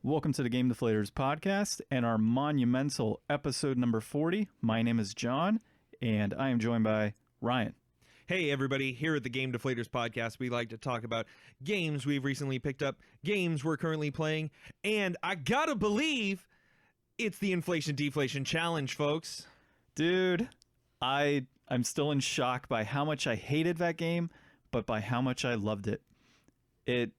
Welcome to the Game Deflators Podcast and our monumental episode number 40. My name is John, and I am joined by Ryan. Hey everybody, here at the Game Deflators Podcast, we like to talk about games we've recently picked up, games we're currently playing, and I gotta believe it's the Inflation Deflation Challenge, folks. Dude, I'm still in shock by how much I hated that game, but by how much I loved it.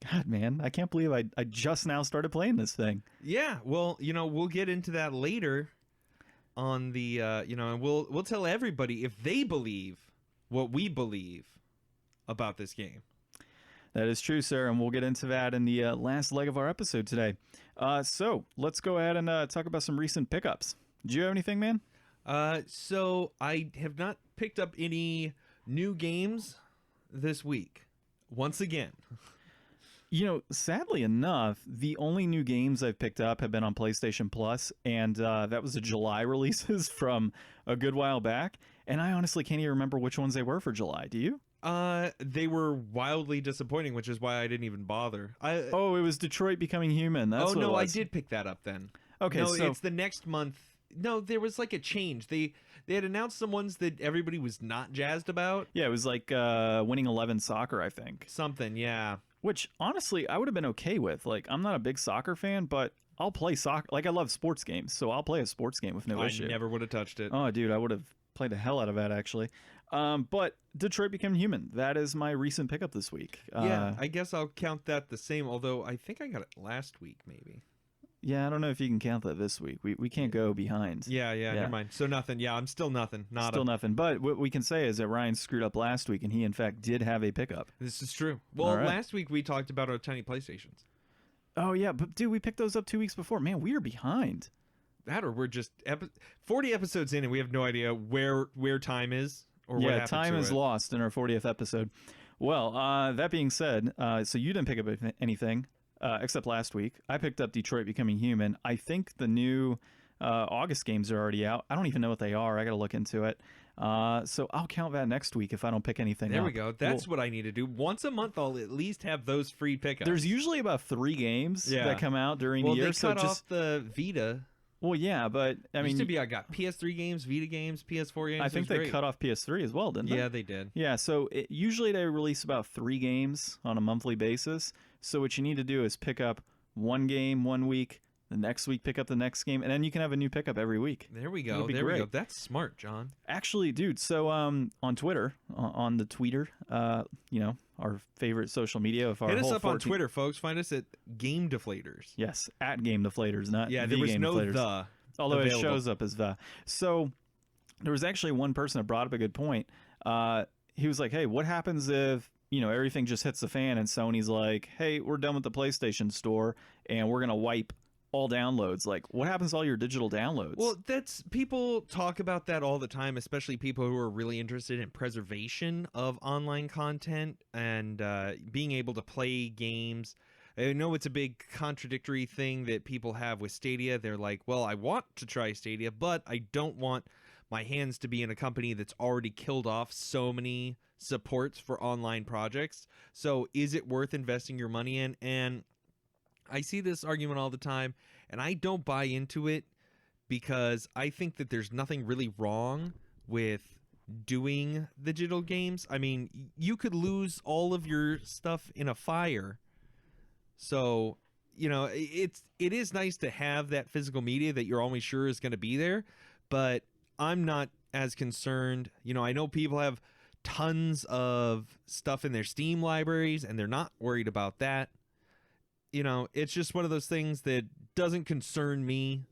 God, man, I can't believe I just now started playing this thing. Yeah, well, we'll get into that later on the, and we'll tell everybody if they believe what we believe about this game. That is true, sir, and we'll get into that in the last leg of our episode today. So let's go ahead and talk about some recent pickups. Do you have anything, man? So I have not picked up any new games this week. Once again. Sadly enough, the only new games I've picked up have been on PlayStation Plus, and that was the July releases from a good while back. And I honestly can't even remember which ones they were for July. Do you? They were wildly disappointing, which is why I didn't even bother. It was Detroit Becoming Human. That's what it was. I did pick that up then. Okay, no, so it's the next month. No, there was like a change. They had announced some ones that everybody was not jazzed about. Yeah, it was like Winning 11 Soccer, I think. Something, yeah. Which, honestly, I would have been okay with. Like, I'm not a big soccer fan, but I'll play soccer. Like, I love sports games, so I'll play a sports game with no issue. I never would have touched it. Oh, dude, I would have played the hell out of that, actually. But Detroit Become Human, that is my recent pickup this week. Yeah, I guess I'll count that the same, although I think I got it last week, maybe. Yeah, I don't know if you can count that this week. We can't go behind. Yeah, never mind. So nothing. Yeah, I'm still nothing. Still nothing. But what we can say is that Ryan screwed up last week, and he, in fact, did have a pickup. This is true. Well, last week we talked about our tiny PlayStations. Oh, yeah. But, dude, we picked those up 2 weeks before. Man, we are behind. That or we're just 40 episodes in, and we have no idea where time is or what happened to it. Yeah, time is lost in our 40th episode. Well, that being said, so you didn't pick up anything. Except last week. I picked up Detroit Becoming Human. I think the new August games are already out. I don't even know what they are. I got to look into it. So I'll count that next week if I don't pick anything There up. we go. That's what I need to do. Once a month, I'll at least have those free pickups. There's usually about 3 games that come out during the year. They cut off the Vita. Well, yeah, but I mean... Used to be I got PS3 games, Vita games, PS4 games. I think they cut off PS3 as well, didn't they? Yeah, they did. Yeah, so usually they release about 3 games on a monthly basis. So what you need to do is pick up one game 1 week, the next week pick up the next game, and then you can have a new pickup every week. There we go. There we go. That's smart, John. Actually, dude, so on Twitter, on the tweeter, our favorite social media of our Hit us up on Twitter, folks. Find us at Game Deflators. Yes, at Game Deflators, not there the was Game no Deflators. the. Although available. It shows up as the. So there was actually one person that brought up a good point. He was like, hey, what happens if everything just hits the fan and Sony's like, hey, we're done with the PlayStation Store and we're going to wipe all downloads? Like, what happens to all your digital downloads? Well, people talk about that all the time, especially people who are really interested in preservation of online content and being able to play games. I know it's a big contradictory thing that people have with Stadia. They're like, well, I want to try Stadia, but I don't want my hands to be in a company that's already killed off so many supports for online projects. So is it worth investing your money in? And I see this argument all the time, and I don't buy into it because I think that there's nothing really wrong with doing digital games. I mean, you could lose all of your stuff in a fire. So, it is nice to have that physical media that you're always sure is going to be there, but I'm not as concerned. I know people have tons of stuff in their Steam libraries and they're not worried about that. It's just one of those things that doesn't concern me.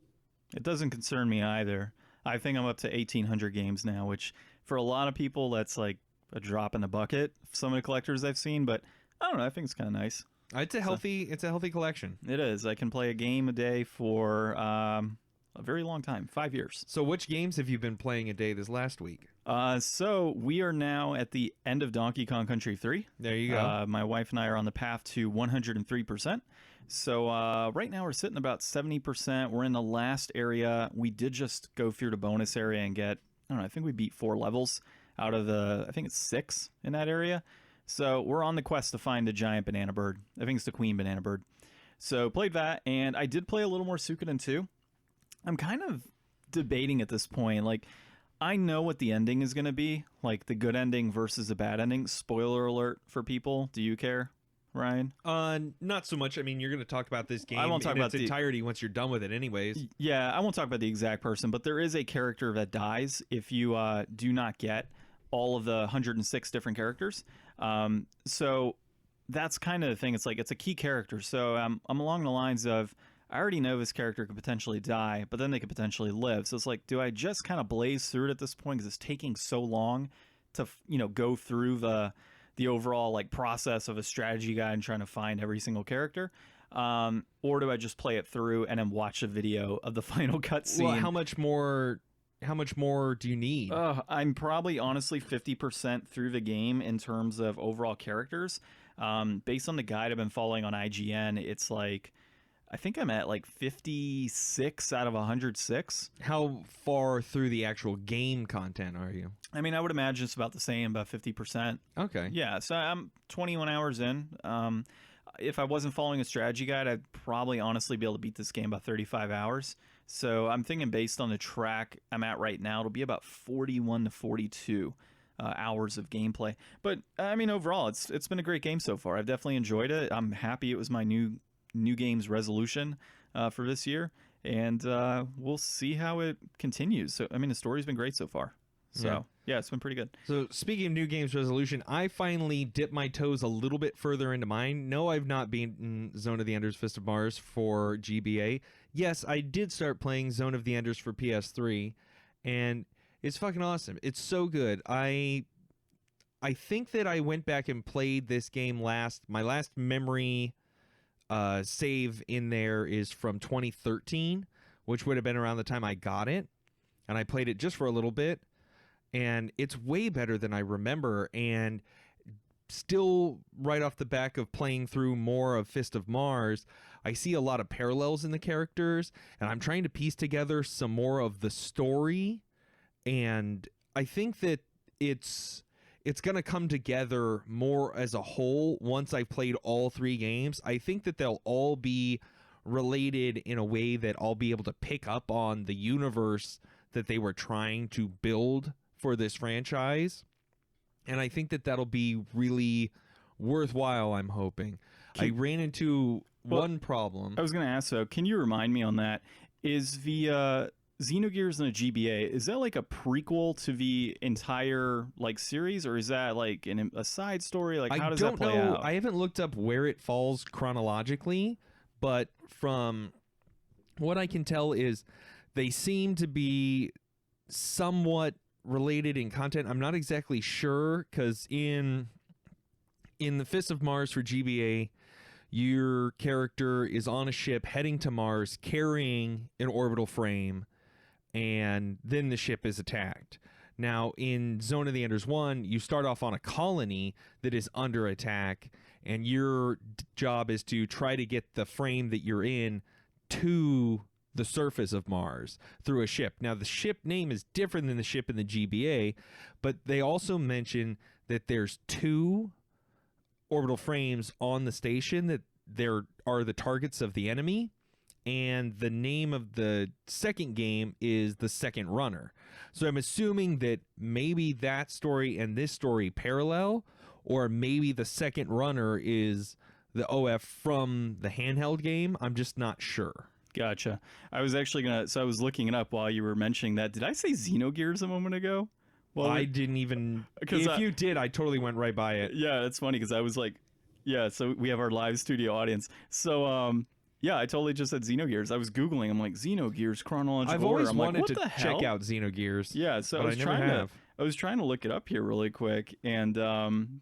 It doesn't concern me either. I think I'm up to 1,800 games now, which for a lot of people, that's like a drop in the bucket. Some of the collectors I've seen, but I don't know. I think it's kind of nice. It's a healthy collection. It is. I can play a game a day for a very long time, 5 years. So which games have you been playing a day this last week? So we are now at the end of Donkey Kong Country 3. There you go. My wife and I are on the path to 103%. So right now we're sitting about 70%. We're in the last area. We did just go through the bonus area and get, I think we beat 4 levels out of I think it's 6 in that area. So we're on the quest to find the giant banana bird. I think it's the queen banana bird. So played that, and I did play a little more Suikoden 2. I'm kind of debating at this point. Like, I know what the ending is going to be, like the good ending versus the bad ending. Spoiler alert for people. Do you care, Ryan? Not so much. I mean, you're going to talk about this game I won't talk in about its entirety once you're done with it anyways. Yeah, I won't talk about the exact person, but there is a character that dies if you do not get all of the 106 different characters. So that's kind of the thing. It's like it's a key character. So I'm along the lines of I already know this character could potentially die, but then they could potentially live. So it's like, do I just kind of blaze through it at this point because it's taking so long to go through the overall like process of a strategy guide and trying to find every single character, or do I just play it through and then watch a video of the final cutscene? Well, how much more do you need? I'm probably honestly 50% through the game in terms of overall characters. Based on the guide I've been following on IGN, it's like I think I'm at like 56 out of 106. How far through the actual game content are you? I mean, I would imagine it's about the same, about 50%. Okay. Yeah, so I'm 21 hours in. If I wasn't following a strategy guide, I'd probably honestly be able to beat this game about 35 hours. So I'm thinking based on the track I'm at right now, it'll be about 41 to 42 hours of gameplay. But I mean, overall, it's been a great game so far. I've definitely enjoyed it. I'm happy it was my new game's resolution for this year, and we'll see how it continues. So I mean, the story's been great so far. So yeah, it's been pretty good. So speaking of new games resolution, I finally dipped my toes a little bit further into mine. No, I've not beaten Zone of the Enders Fist of Mars for GBA. Yes, I did start playing Zone of the Enders for PS3, and it's fucking awesome. It's so good. I think that I went back and played this game my last memory save in there is from 2013, which would have been around the time I got it, and I played it just for a little bit, and it's way better than I remember. And still, right off the back of playing through more of Fist of Mars, I see a lot of parallels in the characters, and I'm trying to piece together some more of the story, and I think that it's going to come together more as a whole once I've played all three games. I think that they'll all be related in a way that I'll be able to pick up on the universe that they were trying to build for this franchise. And I think that that'll be really worthwhile, I'm hoping. I ran into one problem. I was going to ask, though, can you remind me on that? Is the Xenogears and the GBA, is that like a prequel to the entire like series, or is that like a side story? Like, how does that play out? I haven't looked up where it falls chronologically, but from what I can tell is they seem to be somewhat related in content. I'm not exactly sure, because in the Fist of Mars for GBA, your character is on a ship heading to Mars carrying an orbital frame, and then the ship is attacked. Now, in Zone of the Enders 1, you start off on a colony that is under attack, and your job is to try to get the frame that you're in to the surface of Mars through a ship. Now, the ship name is different than the ship in the GBA, but they also mention that there's 2 orbital frames on the station that there are the targets of the enemy, and the name of the second game is The Second Runner. So I'm assuming that maybe that story and this story parallel, or maybe the Second Runner is the OF from the handheld game. I'm just not sure. Gotcha. I was actually so I was looking it up while you were mentioning that. Did I say Xenogears a moment ago? Well, I didn't even. If you did, I totally went right by it. Yeah, it's funny because I was like, yeah. So we have our live studio audience. So yeah, I totally just said Xenogears. I was Googling. I'm like, Xenogears chronological I've order. always wanted to check out Xenogears. Yeah, so I was trying to look it up here really quick, and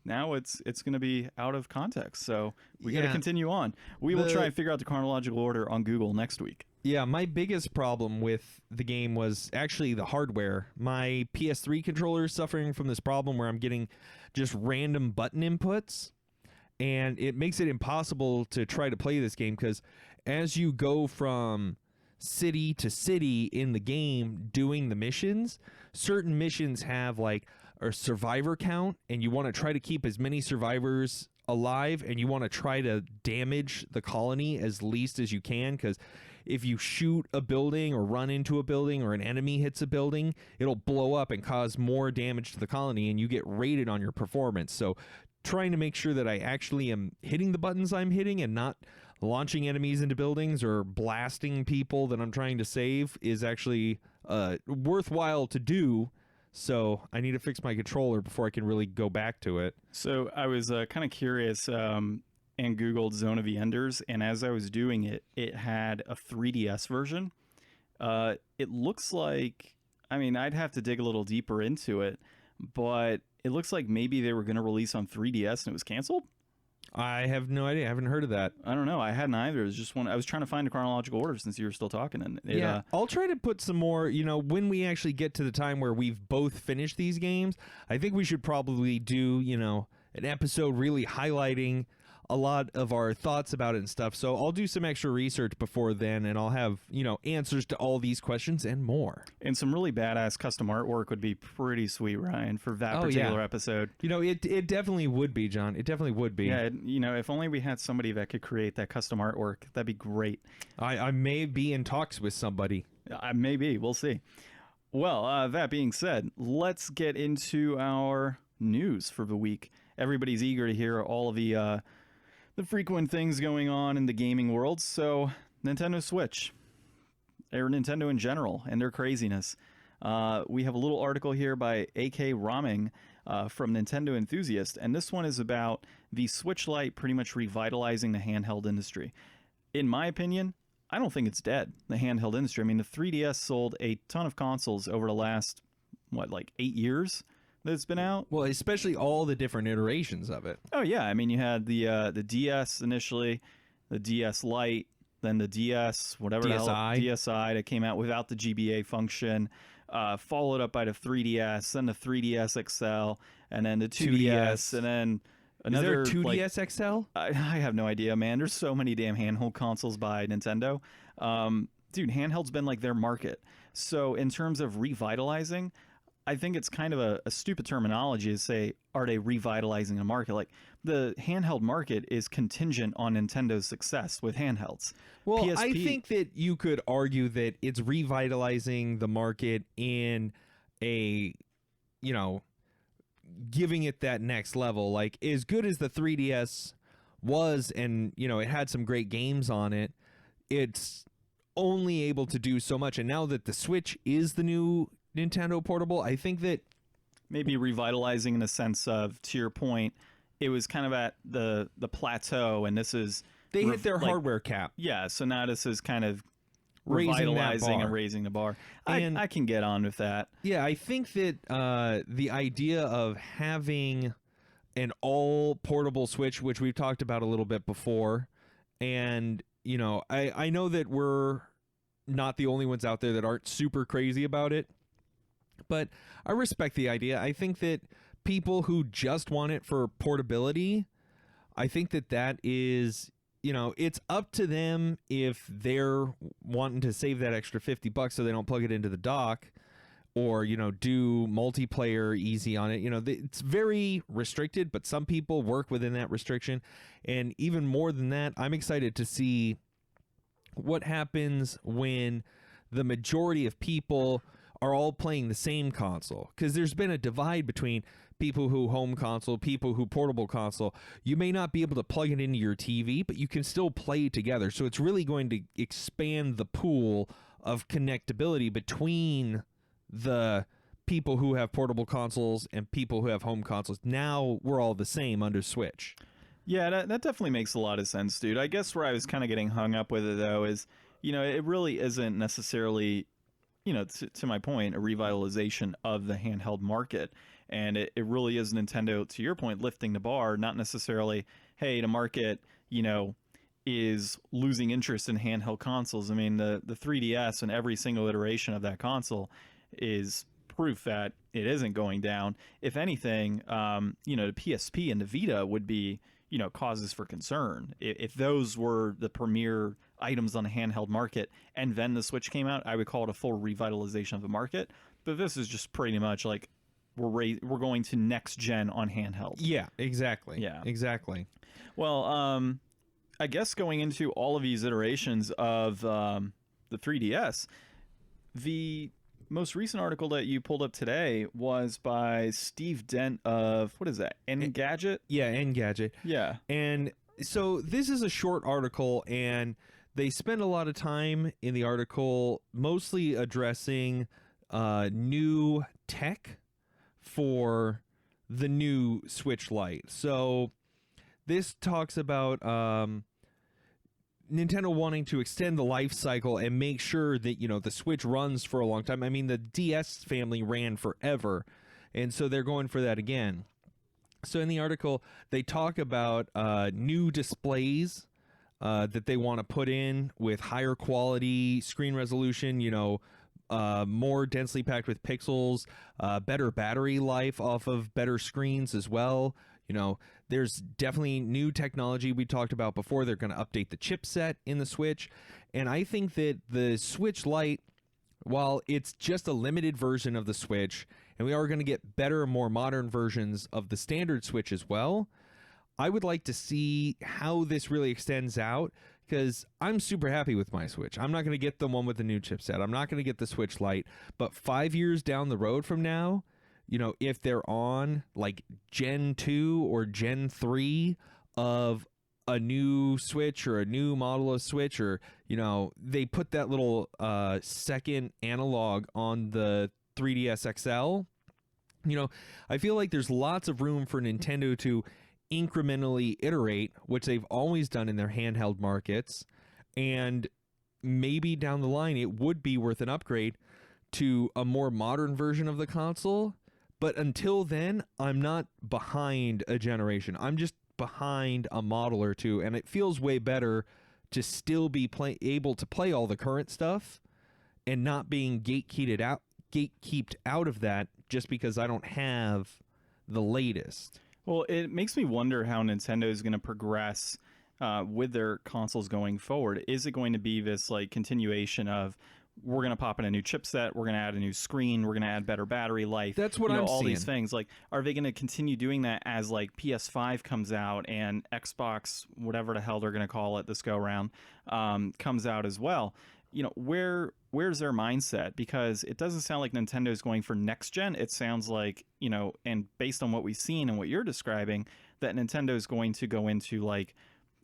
now it's going to be out of context. So we got to continue on. We will try and figure out the chronological order on Google next week. Yeah, my biggest problem with the game was actually the hardware. My PS3 controller is suffering from this problem where I'm getting just random button inputs, and it makes it impossible to try to play this game, because as you go from city to city in the game doing the missions, certain missions have like a survivor count, and you want to try to keep as many survivors alive, and you want to try to damage the colony as least as you can, because if you shoot a building or run into a building or an enemy hits a building, it'll blow up and cause more damage to the colony, and you get rated on your performance. So trying to make sure that I actually am hitting the buttons I'm hitting and not launching enemies into buildings or blasting people that I'm trying to save is actually worthwhile to do. So I need to fix my controller before I can really go back to it. So I was kind of curious and Googled Zone of the Enders, and as I was doing it, it had a 3DS version. It looks like, I mean, I'd have to dig a little deeper into it, but it looks like maybe they were going to release on 3DS and it was canceled. I have no idea. I haven't heard of that. I don't know. I hadn't either. It was just one. I was trying to find a chronological order since you were still talking. And it, I'll try to put some more, when we actually get to the time where we've both finished these games, I think we should probably do, an episode really highlighting a lot of our thoughts about it and stuff. So I'll do some extra research before then, and I'll have, answers to all these questions and more. And some really badass custom artwork would be pretty sweet, Ryan, for that particular episode. It definitely would be, John. It definitely would be. Yeah, if only we had somebody that could create that custom artwork, that'd be great. I may be in talks with somebody. Maybe. We'll see. Well, that being said, let's get into our news for the week. Everybody's eager to hear all of the frequent things going on in the gaming world. So Nintendo Switch, or Nintendo in general, and their craziness. We have a little article here by A.K. Raming from Nintendo Enthusiast, and this one is about the Switch Lite pretty much revitalizing the handheld industry. In my opinion, I don't think it's dead, the handheld industry. I mean, the 3DS sold a ton of consoles over the last, 8 years? That's been out. Well, especially all the different iterations of it. Oh yeah, I mean you had the DS initially, the DS Lite, then the DS whatever DSi that came out without the GBA function, followed up by the 3DS, then the 3DS XL, and then the 2DS, and then another. Is there 2DS XL? I have no idea, man. There's so many damn handheld consoles by Nintendo. Dude, handheld's been like their market. So in terms of revitalizing, I think it's kind of a stupid terminology to say, are they revitalizing the market? Like, the handheld market is contingent on Nintendo's success with handhelds. Well, PSP, I think that you could argue that it's revitalizing the market in a, giving it that next level. Like, as good as the 3DS was, and, it had some great games on it, it's only able to do so much. And now that the Switch is the new Nintendo Portable, I think that maybe revitalizing in the sense of, to your point, it was kind of at the plateau, and this is they hit their hardware cap. Yeah, so now this is kind of revitalizing and raising the bar. And I can get on with that. Yeah, I think that the idea of having an all portable Switch, which we've talked about a little bit before, and I know that we're not the only ones out there that aren't super crazy about it. But I respect the idea. I think that people who just want it for portability, I think that is, it's up to them if they're wanting to save that extra $50 so they don't plug it into the dock or, do multiplayer easy on it. It's very restricted, but some people work within that restriction. And even more than that, I'm excited to see what happens when the majority of people are all playing the same console, because there's been a divide between people who home console, people who portable console. You may not be able to plug it into your TV, but you can still play together. So it's really going to expand the pool of connectability between the people who have portable consoles and people who have home consoles. Now we're all the same under Switch. Yeah, that definitely makes a lot of sense, dude. I guess where I was kind of getting hung up with it, though, is, it really isn't necessarily, to my point, a revitalization of the handheld market. And it really is Nintendo, to your point, lifting the bar, not necessarily, hey, the market, is losing interest in handheld consoles. I mean, the 3DS and every single iteration of that console is proof that it isn't going down. If anything, the PSP and the Vita would be, causes for concern. If those were the premier items on the handheld market and then the Switch came out, I would call it a full revitalization of the market. But this is just pretty much like we're going to next gen on handheld. Yeah, exactly. Yeah. Exactly. Well, I guess going into all of these iterations of the 3DS, the most recent article that you pulled up today was by Steve Dent of, what is that, Engadget? Yeah, Engadget. Yeah. And so this is a short article, and they spend a lot of time in the article mostly addressing new tech for the new Switch Lite. So this talks about Nintendo wanting to extend the life cycle and make sure that, you know, the Switch runs for a long time. I mean, the DS family ran forever, and so they're going for that again. So in the article, they talk about new displays that they want to put in with higher quality screen resolution, you know, more densely packed with pixels, better battery life off of better screens as well. You know, there's definitely new technology we talked about before. They're going to update the chipset in the Switch. And I think that the Switch Lite, while it's just a limited version of the Switch, and we are going to get better, more modern versions of the standard Switch as well, I would like to see how this really extends out, because I'm super happy with my Switch. I'm not going to get the one with the new chipset. I'm not going to get the Switch Lite. But 5 years down the road from now, you know, if they're on like Gen 2 or Gen 3 of a new Switch or a new model of Switch, or, you know, they put that little second analog on the 3DS XL, you know, I feel like there's lots of room for Nintendo to incrementally iterate, which they've always done in their handheld markets, and maybe down the line it would be worth an upgrade to a more modern version of the console. But until then, I'm not behind a generation. I'm just behind a model or two, and it feels way better to still be able to play all the current stuff and not being gatekeeped out of that just because I don't have the latest. Well, it makes me wonder how Nintendo is going to progress with their consoles going forward. Is it going to be this like continuation of, we're going to pop in a new chipset, we're going to add a new screen, we're going to add better battery life? That's what I'm all seeing. These things. Like, are they going to continue doing that as like PS5 comes out and Xbox, whatever the hell they're going to call it this go around, comes out as well? You know, where's their mindset? Because it doesn't sound like Nintendo is going for next gen. It sounds like, you know, and based on what we've seen and what you're describing, that Nintendo is going to go into like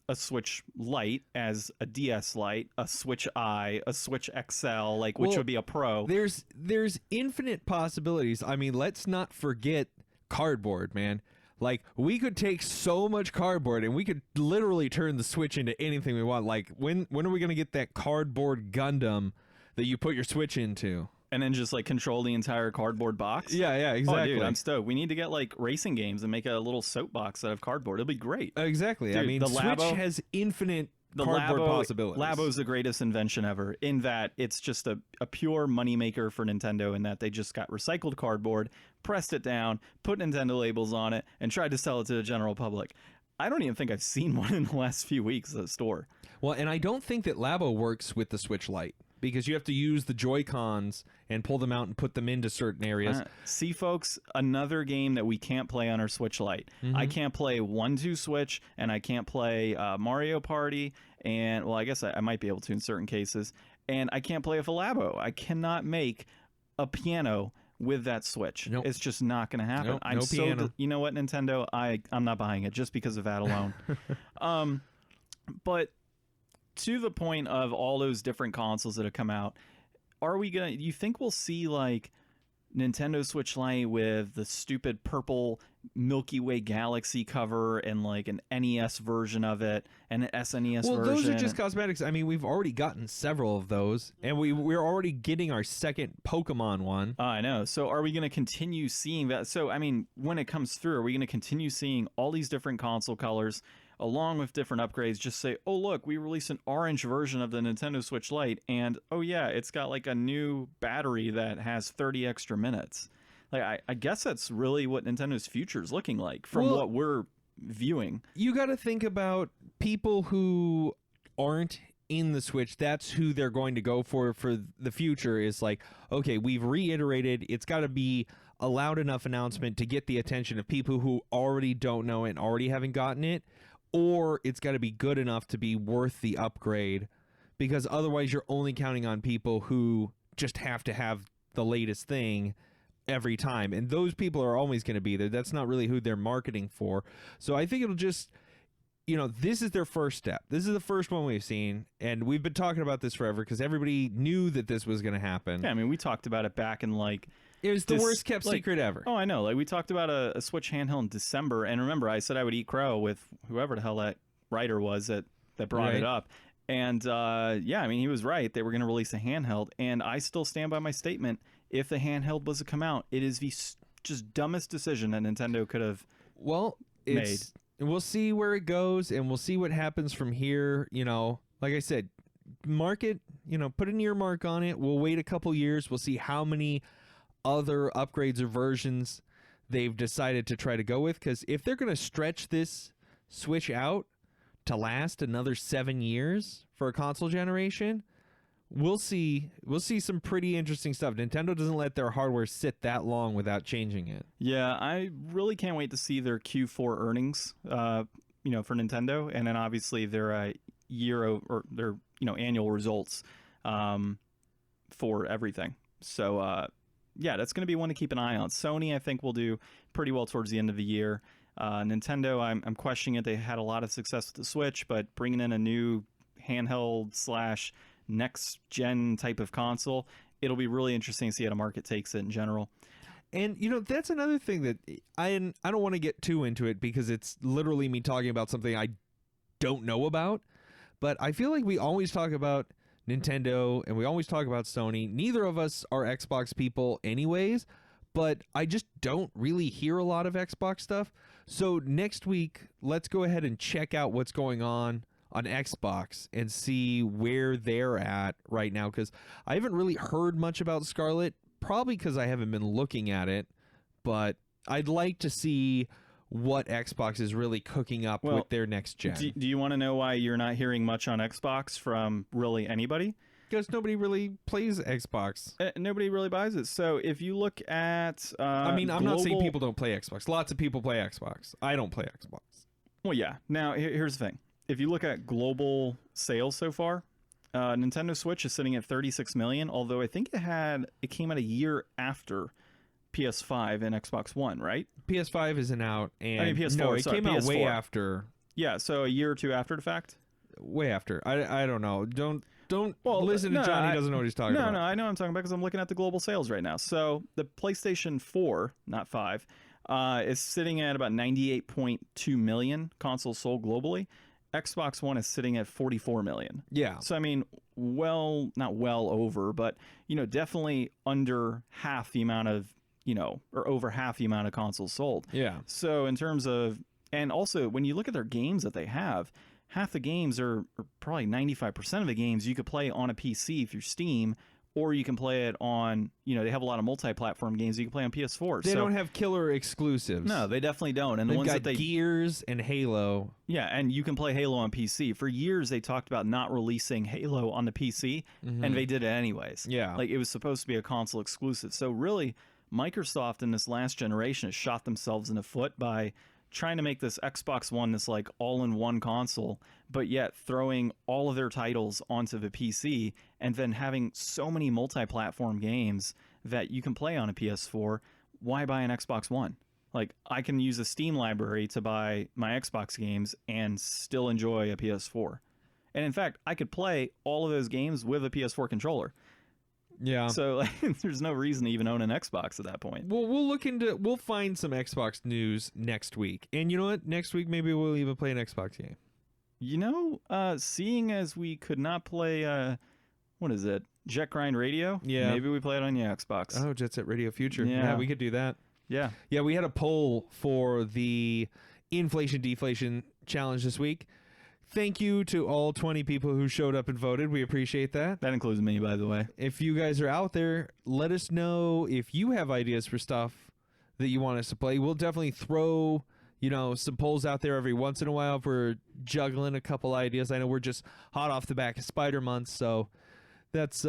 a Switch Lite as a DS Lite, a Switch I, a Switch XL, like, which would be a Pro. There's infinite possibilities. I mean, let's not forget cardboard, man. Like, we could take so much cardboard and we could literally turn the Switch into anything we want. Like, when are we going to get that cardboard Gundam that you put your Switch into? And then just like control the entire cardboard box? Yeah, exactly. Oh, dude, I'm stoked. We need to get like racing games and make a little soapbox out of cardboard. It'll be great. Exactly. Dude, I mean, the Switch Labo has infinite cardboard possibilities. Labo's the greatest invention ever, in that it's just a pure moneymaker for Nintendo, in that they just got recycled cardboard, pressed it down, put Nintendo labels on it, and tried to sell it to the general public. I don't even think I've seen one in the last few weeks at the store. Well, and I don't think that Labo works with the Switch Lite, because you have to use the Joy-Cons and pull them out and put them into certain areas. See, folks, another game that we can't play on our Switch Lite. I can't play 1-2 Switch, and I can't play Mario Party, and, well, I guess I might be able to in certain cases, and I can't play with a Labo. I cannot make a piano with that Switch. Nope. It's just not going to happen. Nope, no piano. You know what, Nintendo? I'm not buying it just because of that alone. But to the point of all those different consoles that have come out, you think we'll see like Nintendo Switch Lite with the stupid purple Milky Way Galaxy cover and like an NES version of it and an SNES version? Well, those are just cosmetics. I mean, we've already gotten several of those, and we're already getting our second Pokemon one. I know. So are we going to continue seeing that? So, I mean, when it comes through, are we going to continue seeing all these different console colors along with different upgrades? Just say, oh, look, we released an orange version of the Nintendo Switch Lite, and oh yeah, it's got like a new battery that has 30 extra minutes. Like, I guess that's really what Nintendo's future is looking like from what we're viewing. You got to think about people who aren't in the Switch. That's who they're going to go for the future. Is like, okay, we've reiterated, it's got to be a loud enough announcement to get the attention of people who already don't know it and already haven't gotten it, or it's got to be good enough to be worth the upgrade, because otherwise you're only counting on people who just have to have the latest thing every time, and those people are always going to be there. That's not really who they're marketing for. So I think it'll just, this is their first step. This is the first one we've seen, and we've been talking about this forever because everybody knew that this was going to happen. Yeah, I mean, we talked about it back in it was the worst kept secret ever. Oh, I know. We talked about a Switch handheld in December, and remember, I said I would eat crow with whoever the hell that writer was that brought it up. And yeah, I mean, he was right. They were going to release a handheld, and I still stand by my statement. If the handheld was to come out, it is the just dumbest decision that Nintendo could have made. We'll see where it goes, and we'll see what happens from here. Like I said, market, put an earmark on it. We'll wait a couple years. We'll see how many other upgrades or versions they've decided to try to go with. Because if they're going to stretch this Switch out to last another 7 years for a console generation, we'll see some pretty interesting stuff. Nintendo doesn't let their hardware sit that long without changing it. Yeah, I really can't wait to see their Q4 earnings, for Nintendo, and then obviously their their annual results for everything. So yeah, that's going to be one to keep an eye on. Sony, I think, will do pretty well towards the end of the year. Nintendo, I'm questioning it. They had a lot of success with the Switch, but bringing in a new handheld / next gen type of console, it'll be really interesting to see how the market takes it in general. And that's another thing that I don't want to get too into it, because it's literally me talking about something I don't know about, but I feel like we always talk about Nintendo and we always talk about Sony. Neither of us are Xbox people anyways, but I just don't really hear a lot of Xbox stuff. So next week, let's go ahead and check out what's going on Xbox and see where they're at right now, because I haven't really heard much about Scarlet, probably because I haven't been looking at it, but I'd like to see what Xbox is really cooking up with their next gen. Do you want to know why you're not hearing much on Xbox from really anybody? Because nobody really plays Xbox. Nobody really buys it. So if you look at I'm not saying people don't play Xbox. Lots of people play Xbox. I don't play Xbox. Well, yeah. Now, here's the thing. If you look at global sales so far, Nintendo Switch is sitting at 36 million, although I think it came out a year after PS5 and Xbox One, right? PS5 isn't out, and I mean PS4. No, it sorry, came PS4. out way after. Yeah, so a year or two after the fact. Way after. I don't know. Don't listen to Johnny. He doesn't know what he's talking about. No, I know what I'm talking about because I'm looking at the global sales right now. So the PlayStation 4, not 5, is sitting at about 98.2 million consoles sold globally. Xbox One is sitting at 44 million. Yeah. So, I mean, not well over, but, definitely under half the amount of, or over half the amount of consoles sold. Yeah. So in terms of, and also when you look at their games that they have, half the games or probably 95% of the games you could play on a PC through Steam, or you can play it on, they have a lot of multi-platform games you can play on PS4. They don't have killer exclusives. No, they definitely don't. And They've the ones got that Gears and Halo. Yeah, and you can play Halo on PC. For years, they talked about not releasing Halo on the PC, and they did it anyways. Yeah. Like, it was supposed to be a console exclusive. So really, Microsoft in this last generation has shot themselves in the foot by trying to make this Xbox One this like all-in-one console, but yet throwing all of their titles onto the PC and then having so many multi-platform games that you can play on a PS4. Why buy an Xbox One? Like, I can use a Steam library to buy my Xbox games and still enjoy a PS4. And in fact, I could play all of those games with a PS4 controller. Yeah. So like, there's no reason to even own an Xbox at that point. Well, we'll find some Xbox news next week. And you know what? Next week, maybe we'll even play an Xbox game. Seeing as we could not play, what is it? Jet Grind Radio? Yeah. Maybe we play it on the Xbox. Oh, Jet Set Radio Future. Yeah. We could do that. Yeah. Yeah, we had a poll for the inflation deflation challenge this week. Thank you to all 20 people who showed up and voted. We appreciate that. That includes me, by the way. If you guys are out there, let us know if you have ideas for stuff that you want us to play. We'll definitely throw, some polls out there every once in a while if we're juggling a couple ideas. I know we're just hot off the back of Spider Month, so that's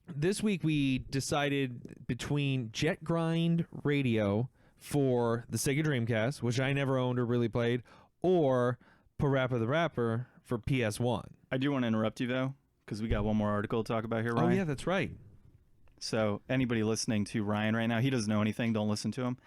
this week we decided between Jet Grind Radio for the Sega Dreamcast, which I never owned or really played, or PaRappa the Rapper for PS1. I do want to interrupt you, though, because we got one more article to talk about here, Ryan. Oh, yeah, that's right. So anybody listening to Ryan right now, he doesn't know anything. Don't listen to him.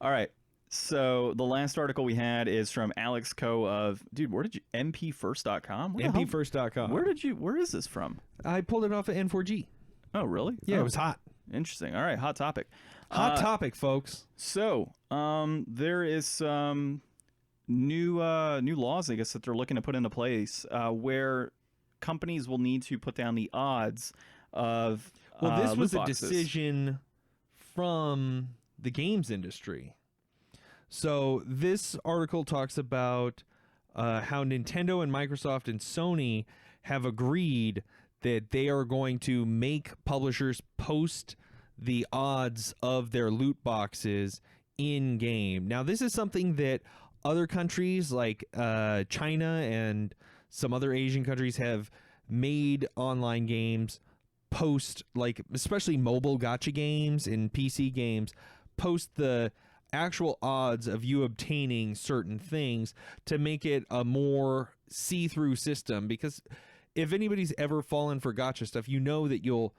All right. So the last article we had is from Alex Coe of, dude, where did you, mpfirst.com? mpfirst.com. Where is this from? I pulled it off of N4G. Oh, really? Yeah, Oh, it was hot. interesting. All right. Hot topic. Hot topic, folks. So, there is some new laws, I guess, that they're looking to put into place where companies will need to put down the odds of Well, this was loot a boxes. decision from the games industry. So this article talks about how Nintendo and Microsoft and Sony have agreed that they are going to make publishers post the odds of their loot boxes in game. Now, this is something that other countries like China and some other Asian countries have made online games post, like especially mobile gacha games and PC games, post the actual odds of you obtaining certain things to make it a more see-through system. Because if anybody's ever fallen for gacha stuff, you know that you'll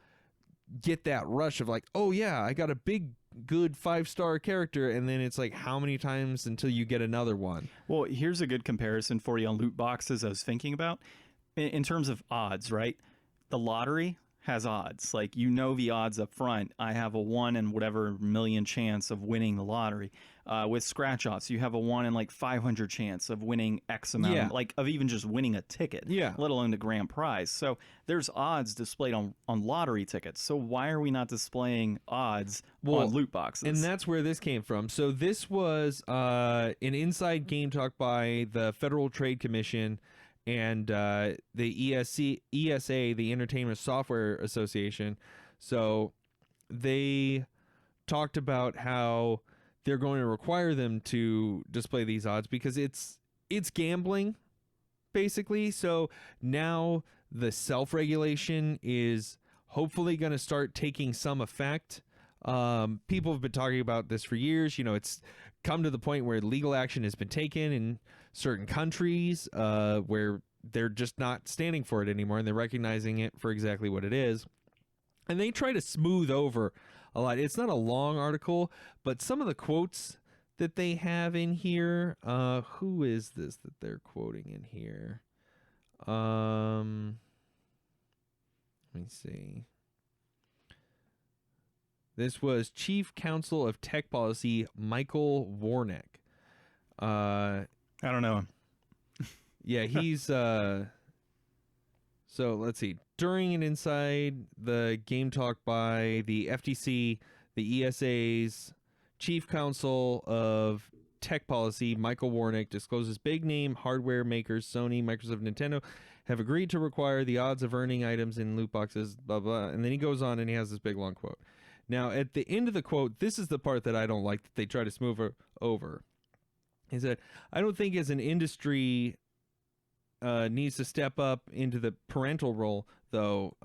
get that rush of like, oh yeah, I got a big good 5-star character, and then it's like, how many times until you get another one? Well, here's a good comparison for you on loot boxes I was thinking about. In terms of odds, right? The lottery has odds. Like, you know the odds up front. I have a 1 in whatever million chance of winning the lottery. With scratch offs, you have a 1 in like 500 chance of winning X amount, Yeah. like of even just winning a ticket, Yeah. let alone the grand prize. So there's odds displayed on lottery tickets. So why are we not displaying odds on loot boxes? And that's where this came from. So this was an inside game talk by the Federal Trade Commission and the ESA, the Entertainment Software Association. So they talked about how they're going to require them to display these odds because it's gambling, basically. So now the self-regulation is hopefully going to start taking some effect. People have been talking about this for years. You know, it's come to the point where legal action has been taken in certain countries where they're just not standing for it anymore, and they're recognizing it for exactly what it is. And they try to smooth over a lot. It's not a long article, but some of the quotes that they have in here, who is this that they're quoting in here? Let me see. This was Chief Counsel of Tech Policy, Michael Warnick. I don't know. Yeah, he's so let's see. During and inside the game talk by the FTC, the ESA's Chief Counsel of Tech Policy, Michael Warnick, discloses big name hardware makers Sony, Microsoft, Nintendo have agreed to require the odds of earning items in loot boxes, blah, blah. And then he goes on and he has this big long quote. Now, at the end of the quote, this is the part that I don't like that they try to smooth over. He said, I don't think as an industry needs to step up into the parental role, though,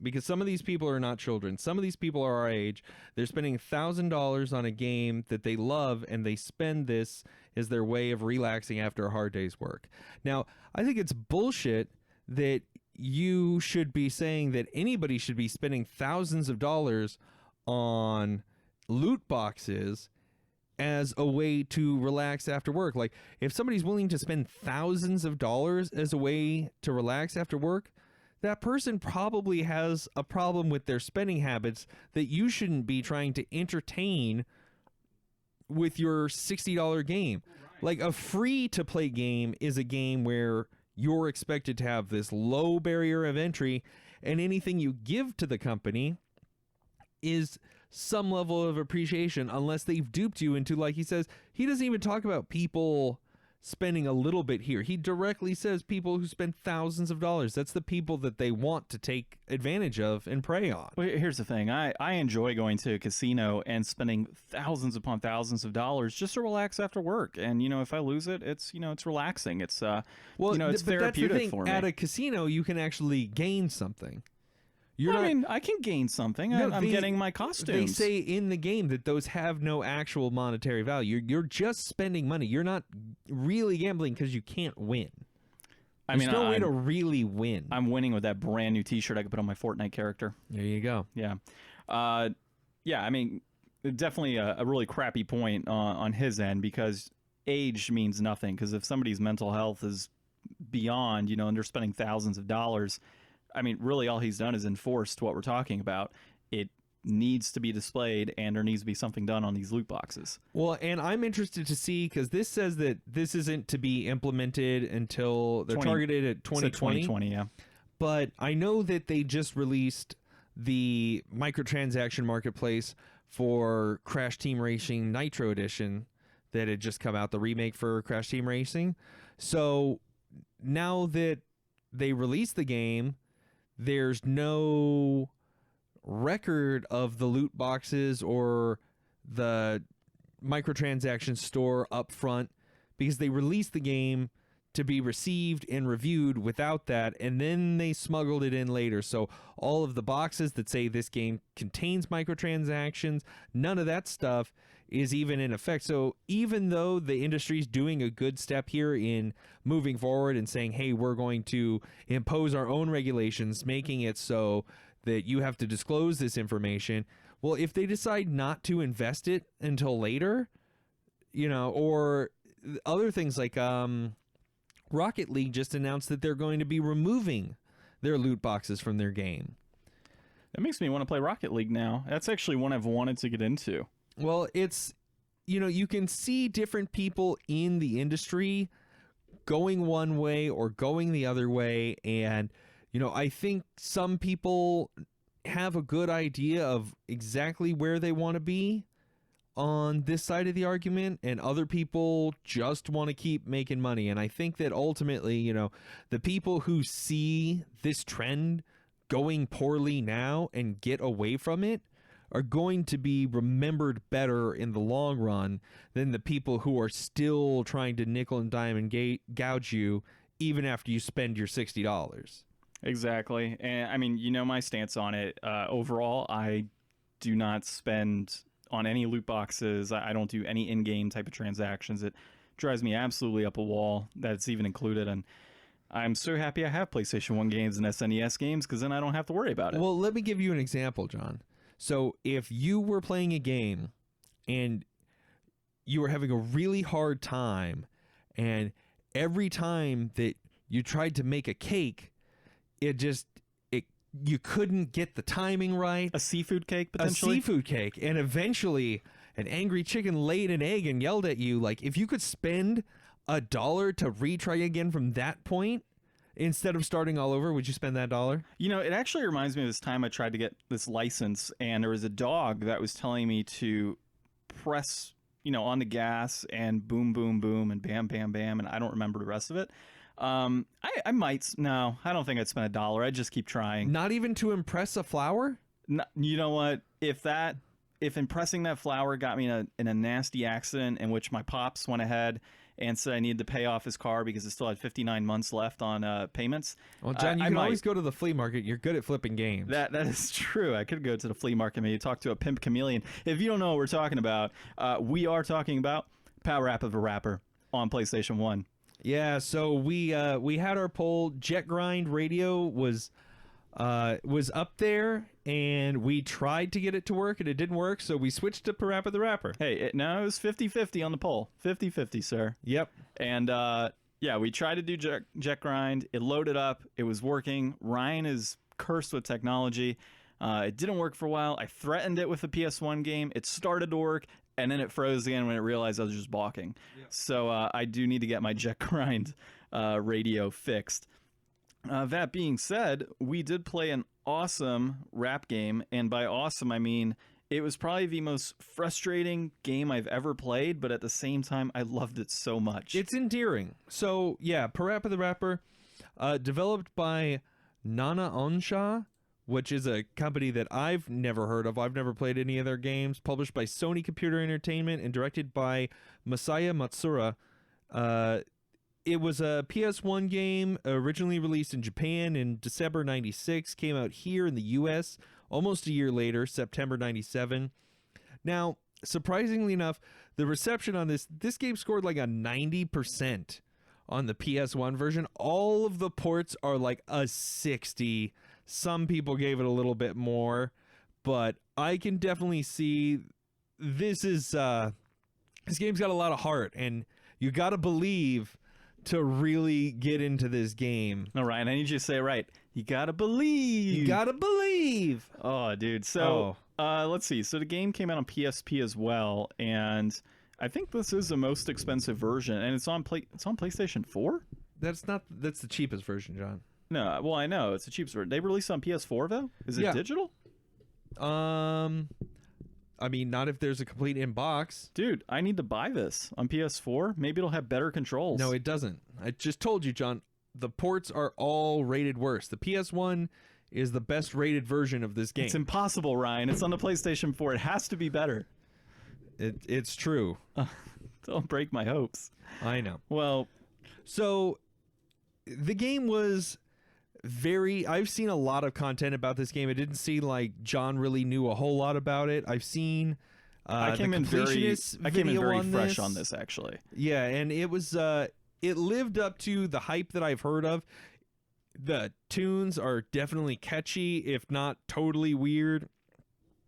because some of these people are not children. Some of these people are our age. They're spending $1,000 on a game that they love, and they spend this as their way of relaxing after a hard day's work. Now, I think it's bullshit that you should be saying that anybody should be spending thousands of dollars on loot boxes as a way to relax after work. Like, if somebody's willing to spend thousands of dollars as a way to relax after work, that person probably has a problem with their spending habits that you shouldn't be trying to entertain with your $60 game. Like, a free-to-play game is a game where you're expected to have this low barrier of entry, and anything you give to the company is some level of appreciation, unless they've duped you into, like he says, he doesn't even talk about people spending a little bit here. He directly says people who spend thousands of dollars. That's the people that they want to take advantage of and prey on. Well, here's the thing. I enjoy going to a casino and spending thousands upon thousands of dollars just to relax after work. And, you know, if I lose it, it's, you know, it's relaxing. It's, it's but therapeutic that's the thing. for me. At a casino, you can actually gain something. You're I mean, I can gain something. No, I'm getting my costumes. They say in the game that those have no actual monetary value. You're just spending money. You're not really gambling because you can't win. There's no way to really win. I'm winning with that brand new T-shirt I could put on my Fortnite character. There you go. Yeah. Yeah, I mean, definitely a really crappy point on his end, because age means nothing. Because if somebody's mental health is beyond, and they're spending thousands of dollars, I mean, really all he's done is enforced what we're talking about. It needs to be displayed, and there needs to be something done on these loot boxes. Well, and I'm interested to see, because this says that this isn't to be implemented until they're targeted at 2020. 2020, yeah. But I know that they just released the microtransaction marketplace for Crash Team Racing Nitro Edition that had just come out, the remake for Crash Team Racing. So now that they released the game, there's no record of the loot boxes or the microtransaction store up front, because they released the game to be received and reviewed without that, and then they smuggled it in later. So all of the boxes that say this game contains microtransactions, none of that stuff is even in effect. So even though the industry's doing a good step here in moving forward and saying, hey, we're going to impose our own regulations, making it so that you have to disclose this information, well, if they decide not to invest it until later, or other things like Rocket League just announced that they're going to be removing their loot boxes from their game. That makes me want to play Rocket League now. That's actually one I've wanted to get into. Well, it's, you can see different people in the industry going one way or going the other way. And, I think some people have a good idea of exactly where they want to be on this side of the argument, and other people just want to keep making money. And I think that ultimately, the people who see this trend going poorly now and get away from it are going to be remembered better in the long run than the people who are still trying to nickel and dime and gouge you even after you spend your $60. Exactly. And I mean, my stance on it. Overall, I do not spend on any loot boxes. I don't do any in-game type of transactions. It drives me absolutely up a wall that it's even included. And I'm so happy I have PlayStation 1 games and SNES games, because then I don't have to worry about it. Well, let me give you an example, John. So if you were playing a game and you were having a really hard time, and every time that you tried to make a cake, you couldn't get the timing right. A seafood cake, potentially? A seafood cake. And eventually an angry chicken laid an egg and yelled at you. Like, if you could spend $1 to retry again from that point, instead of starting all over, would you spend that $1? It actually reminds me of this time I tried to get this license, and there was a dog that was telling me to press, on the gas and boom, boom, boom, and bam, bam, bam, and I don't remember the rest of it. I might. No, I don't think I'd spend $1. I'd just keep trying. Not even to impress a flower? No, you know what? If impressing that flower got me in a nasty accident in which my pops went ahead and said I needed to pay off his car because it still had 59 months left on payments. Well, John, you can always go to the flea market. You're good at flipping games. That is true. I could go to the flea market, maybe talk to a pimp chameleon. If you don't know what we're talking about, we are talking about PaRappa the Rapper on PlayStation 1. Yeah, so we had our poll. Jet Grind Radio was up there, and we tried to get it to work, and it didn't work, so we switched to PaRappa the Rapper. Hey, it was 50-50 on the poll. 50-50, sir. Yep. And yeah, we tried to do Jet Grind. It loaded up. It was working. Ryan is cursed with technology. It didn't work for a while. I threatened it with a PS1 game. It started to work, and then it froze again when it realized I was just balking. Yep. So I do need to get my Jet Grind radio fixed. That being said, we did play an awesome rap game, and by awesome I mean it was probably the most frustrating game I've ever played, but at the same time I loved it so much. It's endearing. So yeah, PaRappa the Rapper, developed by Nana Onsha, which is a company that I've never heard of. I've never played any of their games. Published by Sony Computer Entertainment and directed by Masaya Matsura. It was a PS1 game, originally released in Japan in December 96, came out here in the US almost a year later, September 97. Now, surprisingly enough, the reception on this game scored like a 90% on the PS1 version. All of the ports are like a 60. Some people gave it a little bit more, but I can definitely see this game's got a lot of heart, and you got to believe to really get into this game. All right, I need you to say it right. You gotta believe. You gotta believe. Oh, dude. So, let's see. So the game came out on PSP as well, and I think this is the most expensive version, and it's on PlayStation 4. That's the cheapest version, John. No, well, I know it's the cheapest version. They released it on PS4 though. Is it digital? I mean, not if there's a complete in-box. Dude, I need to buy this on PS4. Maybe it'll have better controls. No, it doesn't. I just told you, John. The ports are all rated worse. The PS1 is the best rated version of this game. It's impossible, Ryan. It's on the PlayStation 4. It has to be better. It's true. Don't break my hopes. I know. Well, so the game was I've seen a lot of content about this game. It didn't seem like John really knew a whole lot about it. I've seen I came in very fresh on this, actually. Yeah, and it was it lived up to the hype that I've heard of. The tunes are definitely catchy, if not totally weird.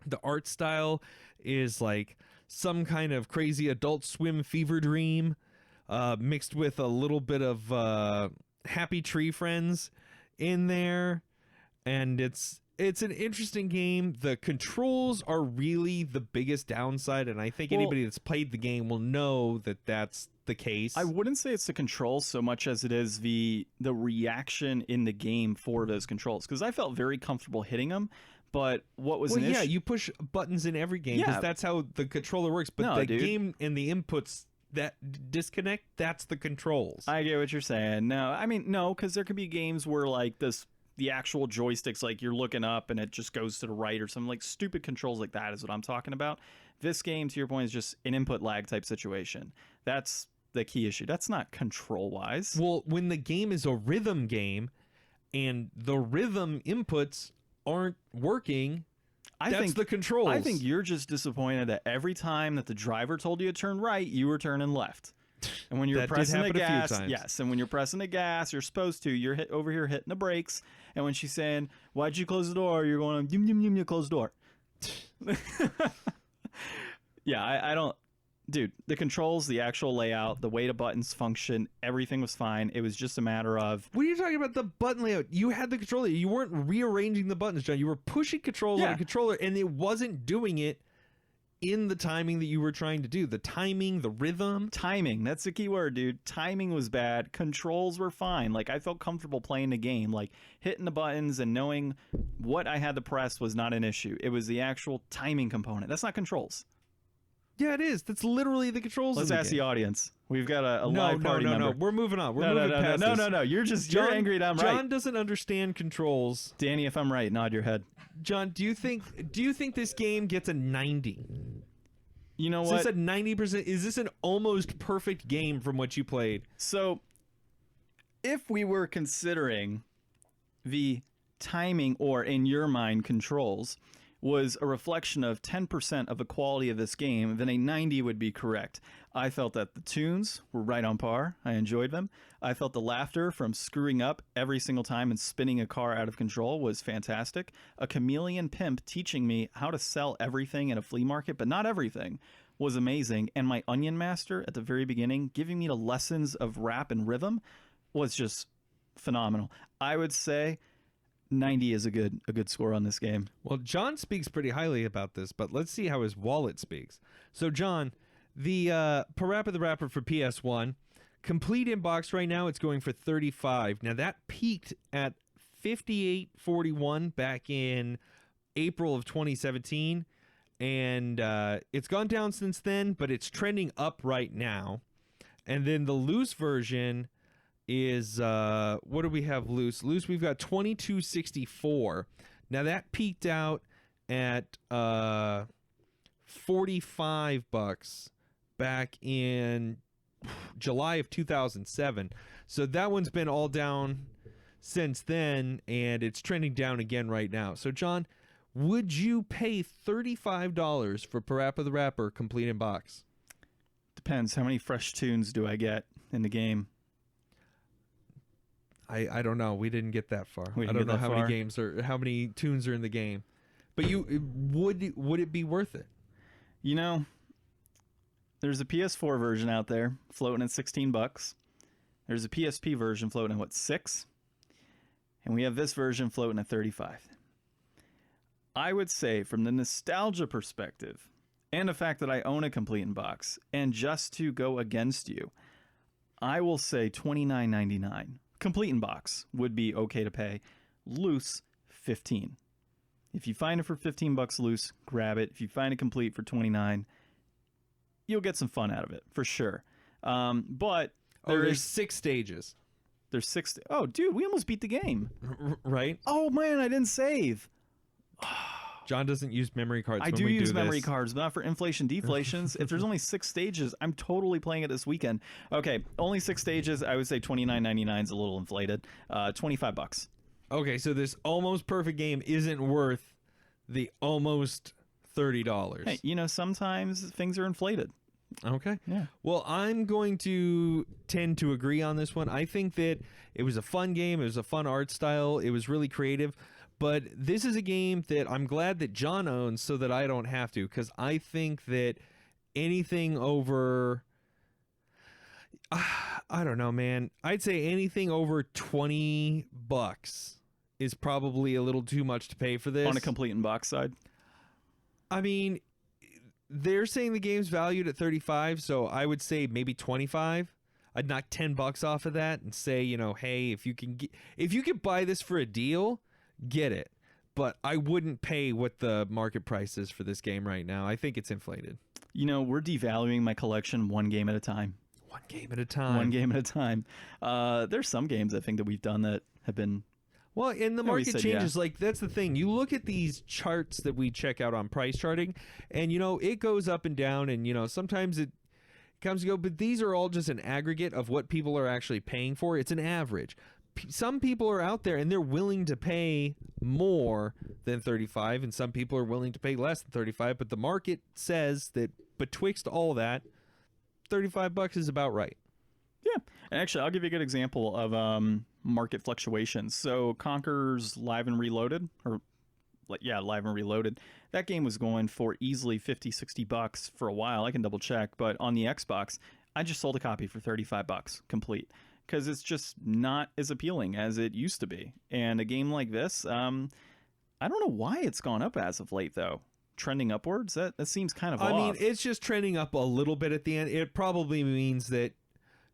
The art style is like some kind of crazy Adult Swim fever dream, mixed with a little bit of Happy Tree Friends in there, and it's an interesting game. The controls are really the biggest downside, and I think anybody that's played the game will know that that's the case. I wouldn't say it's the controls so much as it is the reaction in the game for those controls, because I felt very comfortable hitting them. But what was you push buttons in every game because that's how the controller works. But game and the inputs that disconnect, that's the controls. I get what you're saying. No, I mean, no, because there could be games where like the actual joysticks, like you're looking up and it just goes to the right or something, like stupid controls like that is what I'm talking about. This game, to your point, is just an input lag type situation. That's the key issue. That's not control wise. Well, when the game is a rhythm game and the rhythm inputs aren't working, that's the controls. I think you're just disappointed that every time that the driver told you to turn right, you were turning left. And when you're pressing the gas, yes, and when you're pressing the gas, you're supposed to. You're over here hitting the brakes, and when she's saying, "Why'd you close the door?" You're going, "Yum yum yum, you close the door." Yeah, I don't. Dude, the controls, the actual layout, the way the buttons function, everything was fine. It was just a matter of... What are you talking about? The button layout. You had the controller. You weren't rearranging the buttons, John. You were pushing controls on the controller, and it wasn't doing it in the timing that you were trying to do. The timing, the rhythm. Timing. That's the key word, dude. Timing was bad. Controls were fine. Like, I felt comfortable playing the game. Like, hitting the buttons and knowing what I had to press was not an issue. It was the actual timing component. That's not controls. Yeah, it is. That's literally the controls. Let's ask the audience. We've got a live party member. No, we're moving on. We're moving past this. No. You're angry that I'm right. John doesn't understand controls. Danny, if I'm right, nod your head. John, do you think this game gets a 90? You know what? Is this a 90%? Is this an almost perfect game from what you played? So, if we were considering the timing, or in your mind, controls, was a reflection of 10% of the quality of this game, then a 90 would be correct. I felt that the tunes were right on par. I enjoyed them. I felt the laughter from screwing up every single time and spinning a car out of control was fantastic. A chameleon pimp teaching me how to sell everything in a flea market, but not everything, was amazing. And my onion master at the very beginning, giving me the lessons of rap and rhythm, was just phenomenal. I would say 90 is a good score on this game. Well, John speaks pretty highly about this, but let's see how his wallet speaks. So, John, the PaRappa the Rapper for PS1, complete in box right now, it's going for $35. Now, that peaked at $58.41 back in April of 2017, and it's gone down since then, but it's trending up right now. And then the loose version is what do we have loose? Loose, we've got $22.64. Now that peaked out at $45 back in July of 2007. So that one's been all down since then, and it's trending down again right now. So, John, would you pay $35 for PaRappa the Rapper complete in box? Depends. How many fresh tunes do I get in the game? I don't know. We didn't get that far. I don't know how many tunes are in the game. But would it be worth it? You know, there's a PS4 version out there floating at $16. There's a PSP version floating at $6? And we have this version floating at $35. I would say, from the nostalgia perspective, and the fact that I own a complete in box, and just to go against you, I will say $29.99. Complete in box would be okay to pay. Loose, $15. If you find it for $15 loose, grab it. If you find it complete for $29, you'll get some fun out of it for sure. But there's 6 stages. There's 6. Oh, dude, we almost beat the game. Right? Oh man, I didn't save. John doesn't use memory cards. I do use memory cards, but not for inflation deflations. If there's only 6 stages, I'm totally playing it this weekend. Okay, only 6 stages. I would say $29.99 is a little inflated. $25. Okay, so this almost perfect game isn't worth the almost $30. Hey, you know, sometimes things are inflated. Okay. Yeah. Well, I'm going to tend to agree on this one. I think that it was a fun game. It was a fun art style. It was really creative. But this is a game that I'm glad that John owns so that I don't have to, because I think that anything over, I don't know, man. I'd say anything over $20 is probably a little too much to pay for this. On a complete in box side? I mean, they're saying the game's valued at $35, so I would say maybe $25. I'd knock $10 off of that and say, you know, hey, if you can buy this for a deal, get it. But I wouldn't pay what the market price is for this game right now. I think it's inflated. You know, we're devaluing my collection one game at a time. One game at a time. One game at a time. There's some games I think that we've done that have been... Well, and the market changes. Yeah. Like, that's the thing. You look at these charts that we check out on price charting, and, you know, it goes up and down, and, you know, sometimes it comes and go, but these are all just an aggregate of what people are actually paying for. It's an average. Some people are out there, and they're willing to pay more than $35, and some people are willing to pay less than $35, but the market says that betwixt all that, $35 is about right. Yeah, and actually, I'll give you a good example of market fluctuations. So Conker's Live and Reloaded, Live and Reloaded, that game was going for easily $50-$60 for a while. I can double check, but on the Xbox, I just sold a copy for $35 complete, because it's just not as appealing as it used to be. And a game like this, I don't know why it's gone up as of late, though. Trending upwards? That seems kind of off. I mean, it's just trending up a little bit at the end. It probably means that,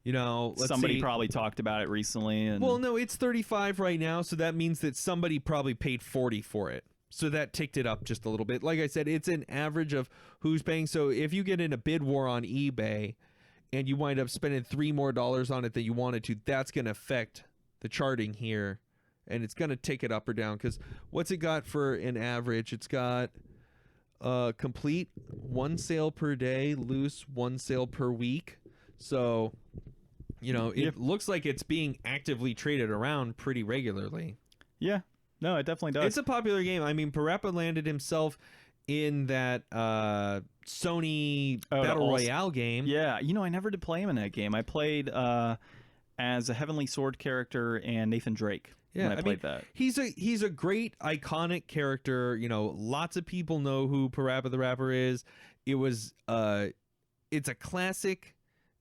you know, somebody probably talked about it recently. And... Well, no, it's 35 right now, so that means that somebody probably paid 40 for it. So that ticked it up just a little bit. Like I said, it's an average of who's paying. So if you get in a bid war on eBay and you wind up spending $3 more on it than you wanted to, that's going to affect the charting here, and it's going to tick it up or down. Because what's it got for an average? It's got complete 1 sale per day, loose 1 sale per week. So, you know, it looks like it's being actively traded around pretty regularly. Yeah. No, it definitely does. It's a popular game. I mean, PaRappa landed himself in that Sony Battle Royale game. Yeah. You know, I never did play him in that game. I played as a Heavenly Sword character and Nathan Drake. Yeah, when I played that. He's a great iconic character. You know, lots of people know who PaRappa the Rapper is. It's a classic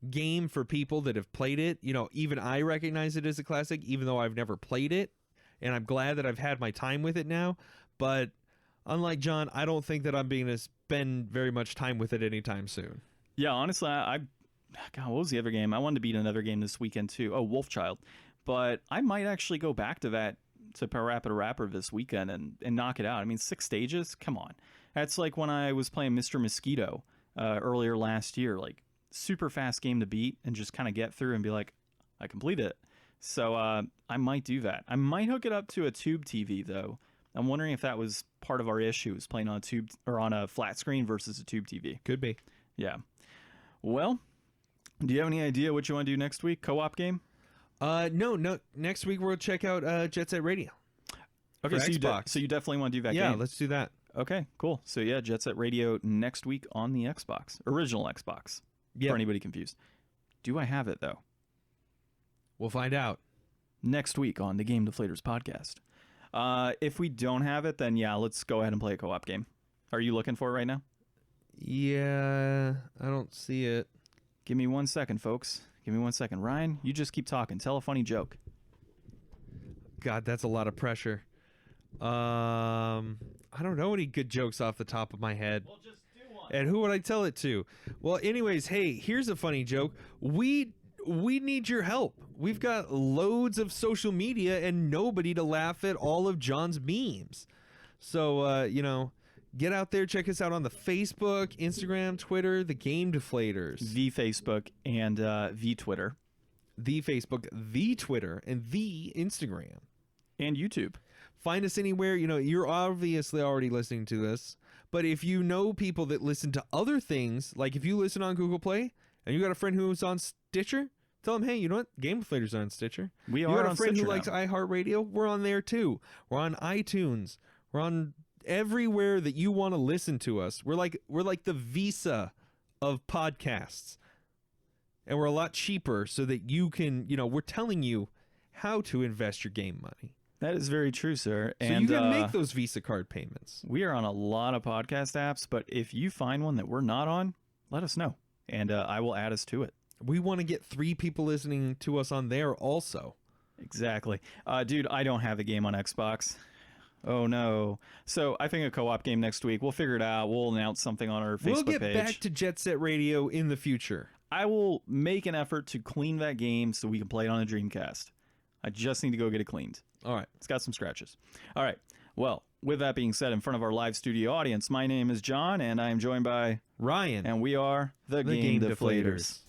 game for people that have played it. You know, even I recognize it as a classic, even though I've never played it, and I'm glad that I've had my time with it now. But unlike John, I don't think that I'm going to spend very much time with it anytime soon. Yeah, honestly, God, what was the other game? I wanted to beat another game this weekend too. Oh, Wolfchild. But I might actually go back to PaRappa the Rapper this weekend and knock it out. I mean, 6 stages? Come on. That's like when I was playing Mr. Mosquito earlier last year. Like, super fast game to beat and just kind of get through and be like, I completed it. So I might do that. I might hook it up to a tube TV, though. I'm wondering if that was part of our issue, is playing on a tube or on a flat screen versus a tube TV. Could be. Yeah. Well, Do you have any idea what you want to do next week? Co-op game? No. Next week we'll check out Jet Set Radio. Okay, for Xbox. So you definitely want to do that game? Yeah, let's do that. Okay, cool. So yeah, Jet Set Radio next week on the Xbox. Original Xbox. Yeah. For anybody confused. Do I have it, though? We'll find out. Next week on the Game Deflators Podcast. If we don't have it, then yeah, let's go ahead and play a co-op game. Are you looking for it right now? Yeah, I don't see it. Give me 1 second, folks. Give me 1 second. Ryan, you just keep talking. Tell a funny joke. God, that's a lot of pressure. I don't know any good jokes off the top of my head. Well, just do one. And who would I tell it to? Well, anyways, hey, here's a funny joke. We need your help. We've got loads of social media and nobody to laugh at all of John's memes. So, get out there, check us out on the Facebook, Instagram, Twitter, the Game Deflators. The Facebook and the Twitter. The Facebook, the Twitter, and the Instagram. And YouTube. Find us anywhere. You're obviously already listening to this, but if you know people that listen to other things, like if you listen on Google Play and you got a friend who's on Stitcher, tell them, hey, you know what? Game Deflators are on Stitcher. We are You got on a friend Stitcher who likes now. iHeartRadio? We're on there too. We're on iTunes. We're on everywhere that you want to listen to us. We're like the Visa of podcasts. And we're a lot cheaper so that you can, we're telling you how to invest your game money. That is very true, sir. So And you can make those Visa card payments. we are on a lot of podcast apps, but if you find one that we're not on, let us know, and I will add us to it. We want to get 3 people listening to us on there also. Exactly. Dude, I don't have a game on Xbox. Oh, no. So I think a co-op game next week. We'll figure it out. We'll announce something on our Facebook We'll get page. back to Jet Set Radio in the future. I will make an effort to clean that game so we can play it on a Dreamcast. I just need to go get it cleaned. All right. It's got some scratches. All right. Well, with that being said, in front of our live studio audience, my name is John, and I am joined by Ryan. and we are the Game Deflators.